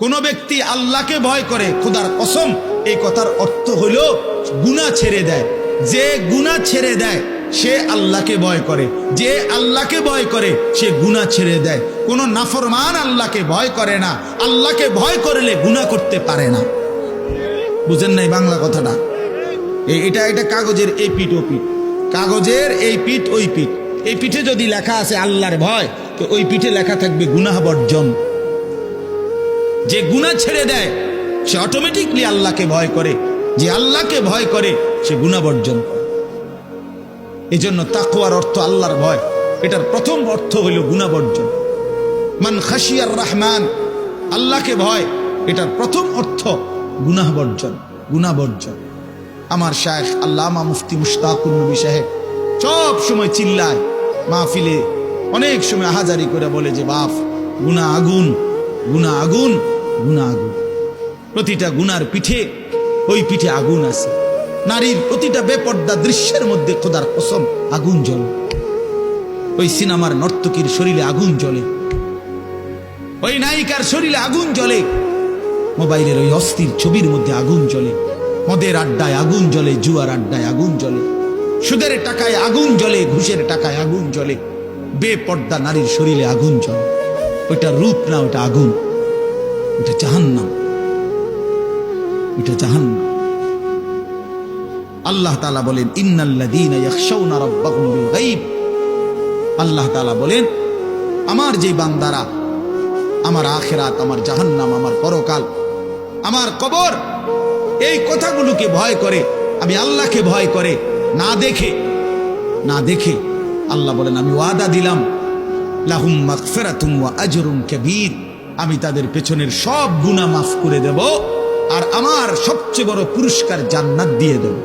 কোন ব্যক্তি আল্লাহকে ভয় করে, খোদার কসম এই কথার অর্থ হলো গুনাহ ছেড়ে দেয়। যে গুনাহ ছেড়ে দেয় সে আল্লাহকে ভয় করে, যে আল্লাহকে ভয় করে সে গুনাহ ছেড়ে দেয়। কোন নাফরমান আল্লাহকে ভয় করে না, আল্লাহকে ভয় করলে গুনাহ করতে পারে না। বুঝেন নাই বাংলা কথাটা? এটা কাগজের এই পিঠ ও পিঠ, কাগজের এই পিঠ ওই পিঠ। এই পিঠে যদি লেখা আছে আল্লাহর ভয়, তো ওই পিঠে লেখা থাকবে গুনাহ বর্জন। যে গুনাহ ছেড়ে দেয় সে অটোমেটিকলি আল্লাহকে ভয় করে, যে আল্লাহকে ভয় করে সে গুনাহ বর্জন করে। এই জন্য তাকওয়ার অর্থ আল্লাহর ভয়, এটার প্রথম অর্থ হইল গুনাহ বর্জন। মান খাশিয়ার রহমান, আল্লাহকে ভয়, এটার প্রথম অর্থ গুনাহ বর্জন, গুনাহ বর্জন। আমার শায়েখ আল্লামা মুফতি মুশতাকুর নবী সাহেব সব সময় চিল্লায় মাহফিলে, অনেক সময় হাজারি করে বলে যে বাপ, গুনাহ আগুন, গুনাহ আগুন, গুনাহ আগুন। প্রতিটা গুনার পিঠে ওই পিঠে আগুন আছে। নারীর প্রতিটা বেপর্দা দৃশ্যের মধ্যে খোদার কসম আগুন জ্বলে। ওই সিনেমার নর্তকীর শরীরে আগুন জ্বলে, ওই নায়িকার শরীরে আগুন জ্বলে, মোবাইলের ওই অস্থির ছবির মধ্যে আগুন জ্বলে, মদের আড্ডায় আগুন জ্বলে, জুয়ার আড্ডায় আগুন জ্বলে, সুদের টাকায় আগুন জ্বলে, ঘুষের টাকায় আগুন জ্বলে, বেপর্দা নারীর শরীরে আগুন জ্বলে। ওইটা রূপ না, ওটা আগুন, ওটা জাহান্নাম, ওটা জাহান্নাম। আল্লাহ তাআলা বলেন ইন্নাল্লাযীনা ইয়াখশাউনা রাব্বাহুম বিল গায়ব। আল্লাহ তাআলা বলেন আমার যে বান্দারা আমার আখিরাত, আমার জাহান্নাম, আমার পরকাল, আমার কবর, এই কথাগুলোকে ভয় করে, আমি আল্লাহকে ভয় করে, না দেখে, না দেখে, আল্লাহ বলেন আমি ওয়াদা দিলাম লাহুম মাগফিরাতুম ওয়া আজরুন কাবীর, আমি তাদের পেছনের সব গুনাহ মাফ করে দেব আর আমার সবচেয়ে বড় পুরস্কার জান্নাত দিয়ে দেব।